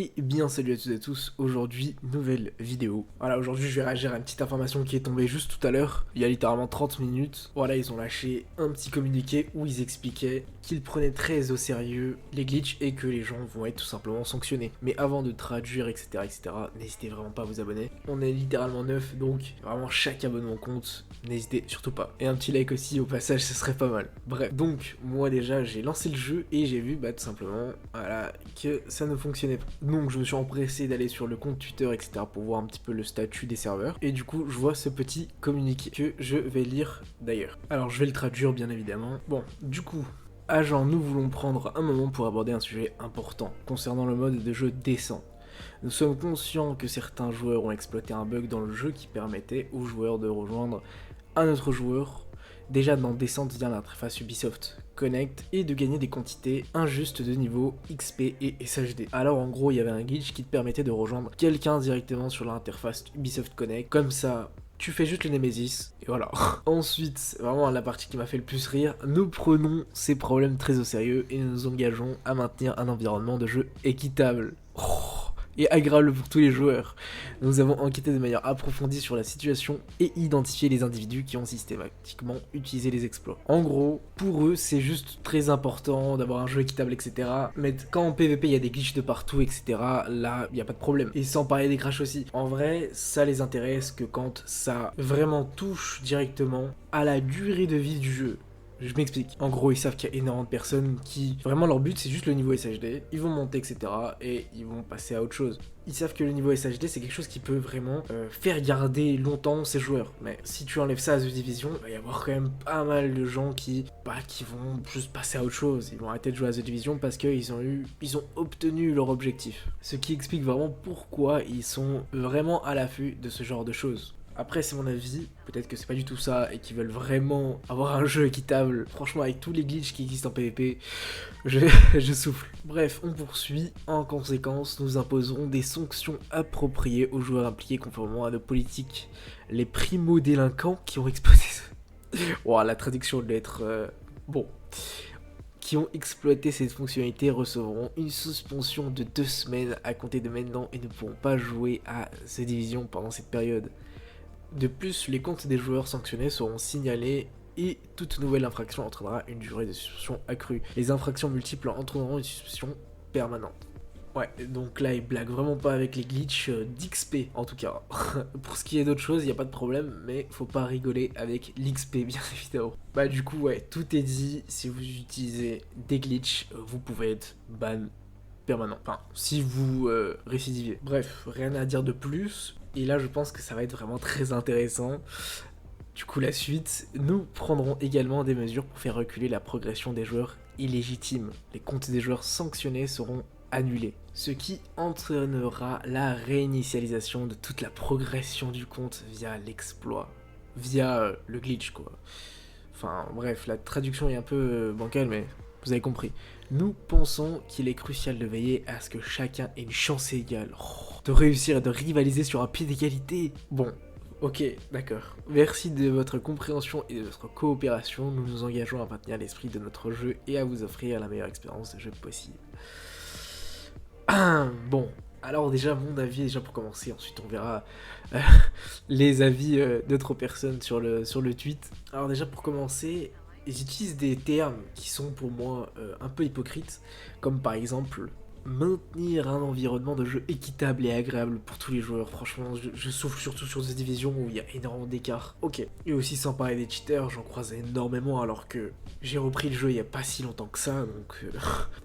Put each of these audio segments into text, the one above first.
Et bien salut à toutes et à tous, aujourd'hui nouvelle vidéo. Voilà, aujourd'hui je vais réagir à une petite information qui est tombée juste tout à l'heure, il y a littéralement 30 minutes. Voilà, ils ont lâché un petit communiqué où ils expliquaient qu'ils prenaient très au sérieux les glitches et que les gens vont être tout simplement sanctionnés. Mais avant de traduire etc, n'hésitez vraiment pas à vous abonner. On est littéralement 9, donc vraiment chaque abonnement compte, n'hésitez surtout pas. Et un petit like aussi au passage, ce serait pas mal. Bref, donc moi déjà j'ai lancé le jeu et j'ai vu tout simplement voilà, que ça ne fonctionnait pas. Donc je me suis empressé d'aller sur le compte Twitter, etc. pour voir un petit peu le statut des serveurs. Et du coup, je vois ce petit communiqué que je vais lire d'ailleurs. Alors je vais le traduire bien évidemment. Bon, du coup, agent, nous voulons prendre un moment pour aborder un sujet important concernant le mode de jeu décent. Nous sommes conscients que certains joueurs ont exploité un bug dans le jeu qui permettait aux joueurs de rejoindre un autre joueur déjà dans descente via l'interface Ubisoft Connect et de gagner des quantités injustes de niveau XP et SHD. Alors en gros il y avait un glitch qui te permettait de rejoindre quelqu'un directement sur l'interface Ubisoft Connect, comme ça tu fais juste le Nemesis, et voilà. Ensuite, vraiment la partie qui m'a fait le plus rire, nous prenons ces problèmes très au sérieux et nous nous engageons à maintenir un environnement de jeu équitable. Et agréable pour tous les joueurs. Nous avons enquêté de manière approfondie sur la situation et identifié les individus qui ont systématiquement utilisé les exploits. En gros, pour eux, c'est juste très important d'avoir un jeu équitable, etc. Mais quand en PvP, il y a des glitches de partout, etc., là, il n'y a pas de problème. Et sans parler des crashs aussi. En vrai, ça les intéresse que quand ça vraiment touche directement à la durée de vie du jeu. Je m'explique. En gros, ils savent qu'il y a énormément de personnes qui... Vraiment, leur but, c'est juste le niveau SHD. Ils vont monter, etc. Et ils vont passer à autre chose. Ils savent que le niveau SHD, c'est quelque chose qui peut vraiment faire garder longtemps ses joueurs. Mais si tu enlèves ça à The Division, il va y avoir quand même pas mal de gens qui vont juste passer à autre chose. Ils vont arrêter de jouer à The Division parce qu'ils ont obtenu leur objectif. Ce qui explique vraiment pourquoi ils sont vraiment à l'affût de ce genre de choses. Après, c'est mon avis, peut-être que c'est pas du tout ça et qu'ils veulent vraiment avoir un jeu équitable. Franchement, avec tous les glitches qui existent en PvP, je souffle. Bref, on poursuit. En conséquence, nous imposerons des sanctions appropriées aux joueurs impliqués conformément à nos politiques. Les primo-délinquants qui ont exploité... Wow, la traduction doit être... Bon... Qui ont exploité cette fonctionnalité recevront une suspension de 2 semaines à compter de maintenant et ne pourront pas jouer à The Division pendant cette période. De plus, les comptes des joueurs sanctionnés seront signalés et toute nouvelle infraction entraînera une durée de suspension accrue. Les infractions multiples entraîneront une suspension permanente. Ouais, donc là, ils blaguent vraiment pas avec les glitches d'XP, en tout cas. Pour ce qui est d'autres choses, il n'y a pas de problème, mais faut pas rigoler avec l'XP, bien évidemment. Bah du coup, ouais, tout est dit. Si vous utilisez des glitches, vous pouvez être ban permanent. Enfin, si vous récidivez. Bref, rien à dire de plus. Et là, je pense que ça va être vraiment très intéressant. Du coup, la suite, nous prendrons également des mesures pour faire reculer la progression des joueurs illégitimes. Les comptes des joueurs sanctionnés seront annulés, ce qui entraînera la réinitialisation de toute la progression du compte via l'exploit, via le glitch, quoi. Enfin, bref, la traduction est un peu bancale, mais vous avez compris. Nous pensons qu'il est crucial de veiller à ce que chacun ait une chance égale, de réussir et de rivaliser sur un pied d'égalité. Bon, ok, d'accord. Merci de votre compréhension et de votre coopération. Nous nous engageons à maintenir l'esprit de notre jeu et à vous offrir la meilleure expérience de jeu possible. Bon, alors déjà mon avis, déjà pour commencer, ensuite on verra les avis d'autres personnes sur le tweet. Alors déjà pour commencer, ils utilisent des termes qui sont pour moi un peu hypocrites, comme par exemple maintenir un environnement de jeu équitable et agréable pour tous les joueurs. Franchement, je souffle surtout sur cette division où il y a énormément d'écart. Ok, et aussi sans parler des cheaters, j'en croise énormément alors que j'ai repris le jeu il y a pas si longtemps que ça,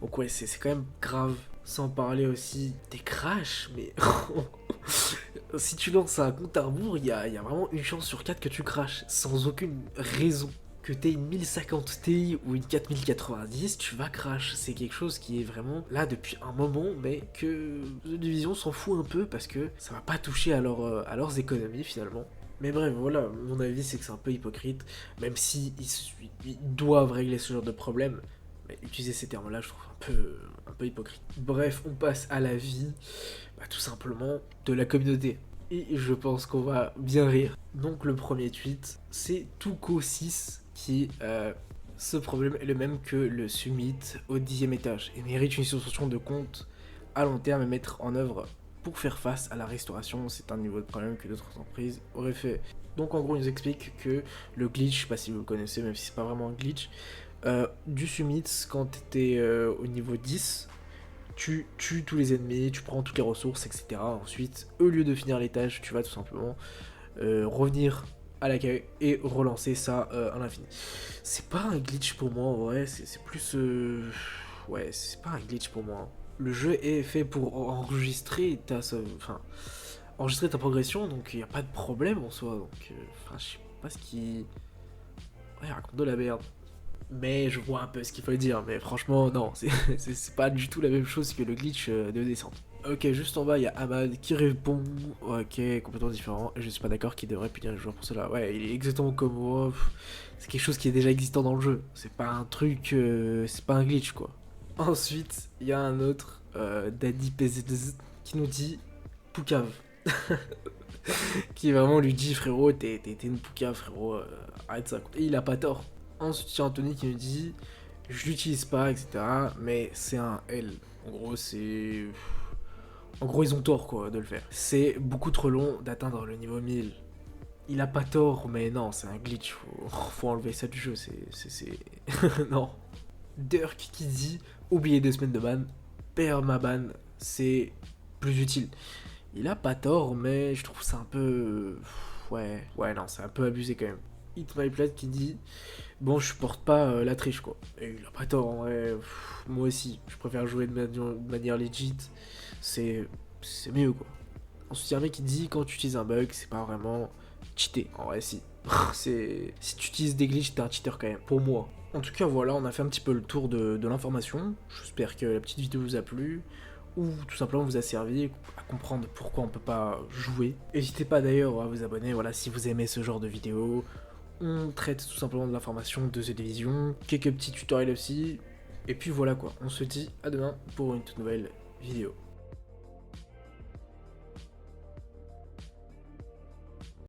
donc ouais, c'est quand même grave. Sans parler aussi des crashs, mais si tu lances un compte à rebours, il y a vraiment une chance sur 4 que tu crashes, sans aucune raison. Que t'aies une 1050 Ti ou une 4090, tu vas crash. C'est quelque chose qui est vraiment là depuis un moment, mais que The Division s'en fout un peu parce que ça va pas toucher à leurs économies finalement. Mais bref, voilà, mon avis c'est que c'est un peu hypocrite, même si ils doivent régler ce genre de problème. Mais utiliser ces termes-là, je trouve un peu hypocrite. Bref, on passe à l'avis, tout simplement, de la communauté. Et je pense qu'on va bien rire. Donc le premier tweet, c'est Tuco6 qui... ce problème est le même que le summit au 10e étage et mérite une suspension de compte à long terme et mettre en œuvre pour faire face à la restauration. C'est un niveau de problème que d'autres entreprises auraient fait. Donc en gros, il nous explique que le glitch, je sais pas si vous le connaissez, même si c'est pas vraiment un glitch, du summit, quand t'étais au niveau 10, tu tues tous les ennemis, tu prends toutes les ressources, etc. Ensuite, au lieu de finir les tâches, tu vas tout simplement revenir à l'accueil et relancer ça à l'infini. C'est pas un glitch pour moi, en vrai, c'est plus... Ouais, c'est pas un glitch pour moi. Le jeu est fait pour enregistrer enregistrer ta progression, donc il n'y a pas de problème en soi. Donc, je sais pas ce qui... Ouais, raconte de la merde. Mais je vois un peu ce qu'il faut dire, mais franchement, non, c'est pas du tout la même chose que le glitch de descente. Ok, juste en bas, il y a Ahmad qui répond, ok, complètement différent, et je suis pas d'accord qu'il devrait punir les joueurs pour cela. Ouais, il est exactement comme moi, c'est quelque chose qui est déjà existant dans le jeu, c'est pas un truc, c'est pas un glitch, quoi. Ensuite, il y a un autre, Daddy PZZ, qui nous dit Poucave. Qui vraiment lui dit, frérot, t'es une poucave, frérot, arrête ça, quoi. Et il a pas tort. Ensuite, il y a Anthony qui nous dit je l'utilise pas, etc. Mais c'est un L. En gros, c'est. En gros, ils ont tort, quoi, de le faire. C'est beaucoup trop long d'atteindre le niveau 1000. Il a pas tort, mais non, c'est un glitch. Faut enlever ça du jeu, c'est. Non. Dirk qui dit oubliez 2 semaines de ban, permaban, c'est plus utile. Il a pas tort, mais je trouve ça un peu. Ouais, non, c'est un peu abusé quand même. Hit My Plat qui dit bon, je supporte pas la triche, quoi. Et il a pas tort, en vrai. Moi aussi, je préfère jouer de manière legit. C'est mieux, quoi. Ensuite, il y a un mec qui dit quand tu utilises un bug, c'est pas vraiment cheater. En vrai, si. Si tu utilises des glitches, t'es un cheater quand même, pour moi. En tout cas, voilà, on a fait un petit peu le tour de l'information. J'espère que la petite vidéo vous a plu, ou tout simplement vous a servi à comprendre pourquoi on peut pas jouer. N'hésitez pas d'ailleurs à vous abonner, voilà, si vous aimez ce genre de vidéo. On traite tout simplement de l'information de The Division, quelques petits tutoriels aussi, et puis voilà quoi, on se dit à demain pour une toute nouvelle vidéo.